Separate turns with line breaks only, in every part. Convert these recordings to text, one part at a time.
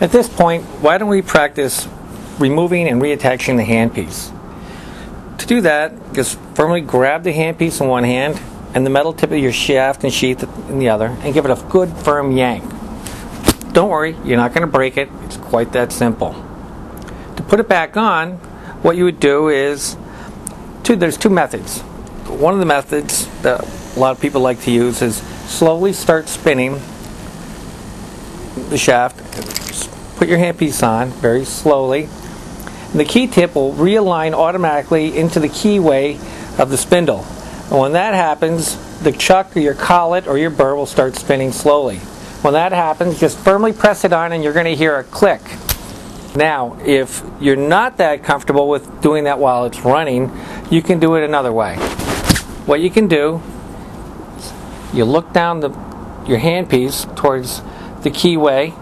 At this point, why don't we practice removing and reattaching the handpiece? To do that, just firmly grab the handpiece in one hand and the metal tip of your shaft and sheath in the other, and give it a good firm yank. Don't worry, you're not going to break it. It's quite that simple. To put it back on, what you would do is, there's two methods. One of the methods that a lot of people like to use is slowly start spinning the shaft. Put your handpiece on very slowly. And the key tip will realign automatically into the keyway of the spindle. And when that happens, the chuck or your collet or your burr will start spinning slowly. When that happens, just firmly press it on and you're going to hear a click. Now, if you're not that comfortable with doing that while it's running, you can do it another way. What you can do, you look down your handpiece towards the keyway,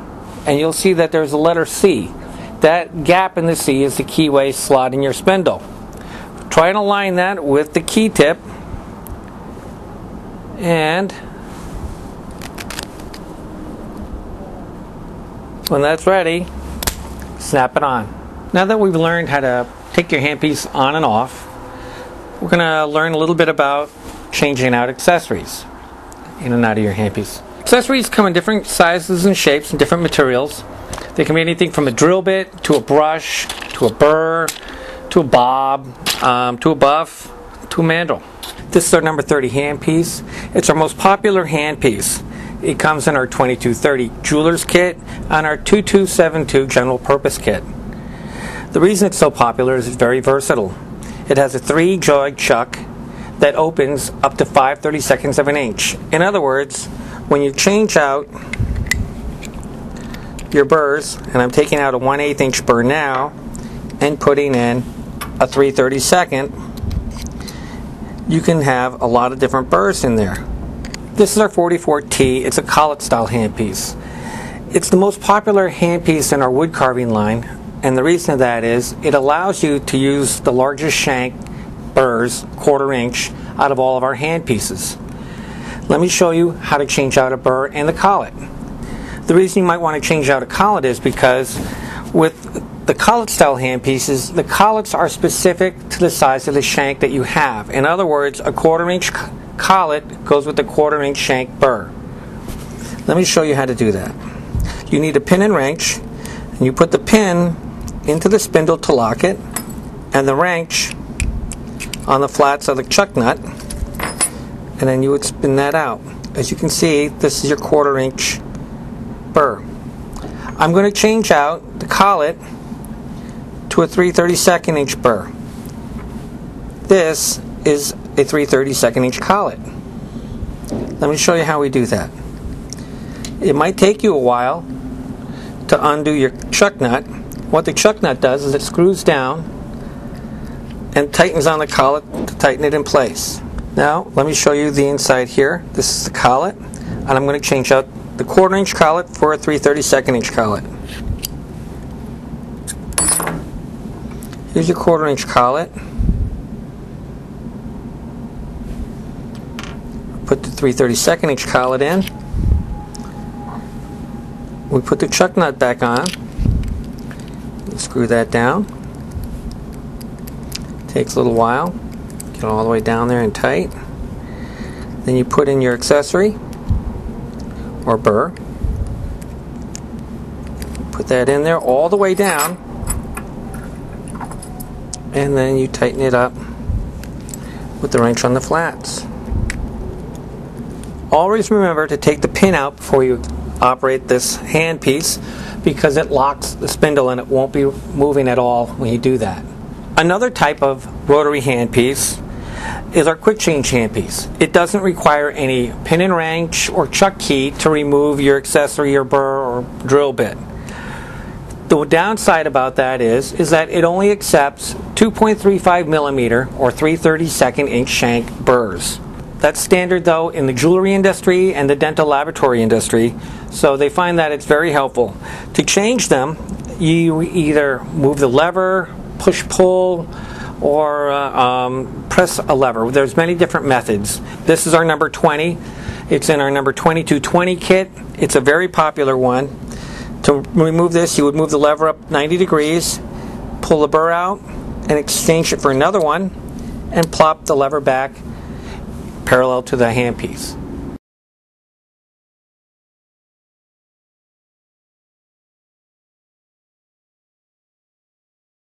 and you'll see that there's a letter C. That gap in the C is the keyway slot in your spindle. Try and align that with the key tip, and when that's ready, snap it on. Now that we've learned how to take your handpiece on and off, we're going to learn a little bit about changing out accessories in and out of your handpiece. Accessories come in different sizes and shapes and different materials. They can be anything from a drill bit to a brush to a burr to a bob to a buff to a mandrel. This is our number 30 handpiece. It's our most popular handpiece. It comes in our 2230 jeweler's kit and our 2272 general purpose kit. The reason it's so popular is it's very versatile. It has a 3-joy chuck that opens up to 5/32 of an inch. In other words, when you change out your burrs, and I'm taking out a 1/8 inch burr now and putting in a 3/32, you can have a lot of different burrs in there. This is our 44T. It's a collet style handpiece. It's the most popular handpiece in our wood carving line, and the reason of that is it allows you to use the largest shank burrs, 1/4 inch, out of all of our handpieces. Let me show you how to change out a burr and the collet. The reason you might want to change out a collet is because with the collet style handpieces, the collets are specific to the size of the shank that you have. In other words, a 1/4 inch collet goes with the 1/4 inch shank burr. Let me show you how to do that. You need a pin and wrench, and you put the pin into the spindle to lock it, and the wrench on the flats of the chuck nut, and then you would spin that out. As you can see, this is your 1/4 inch burr. I'm going to change out the collet to a 3/32 inch burr. This is a 3/32 inch collet. Let me show you how we do that. It might take you a while to undo your chuck nut. What the chuck nut does is it screws down and tightens on the collet to tighten it in place. Now let me show you the inside here. This is the collet, and I'm going to change out the 1/4 inch collet for a 3/32 inch collet. Here's your 1/4 inch collet. Put the 3/32 inch collet in. We put the chuck nut back on. Screw that down. Takes a little while. Get all the way down there and tight. Then you put in your accessory or burr. Put that in there all the way down, and then you tighten it up with the wrench on the flats. Always remember to take the pin out before you operate this handpiece, because it locks the spindle and it won't be moving at all when you do that. Another type of rotary handpiece is our quick change handpiece. It doesn't require any pin and wrench or chuck key to remove your accessory or burr or drill bit. The downside about that is that it only accepts 2.35 millimeter or 3/32 inch shank burrs. That's standard though in the jewelry industry and the dental laboratory industry, so they find that it's very helpful. To change them, you either move the lever, push pull, or press a lever. There's many different methods. This is our number 20. It's in our number 2220 kit. It's a very popular one. To remove this, you would move the lever up 90 degrees, pull the burr out, and exchange it for another one, and plop the lever back parallel to the handpiece.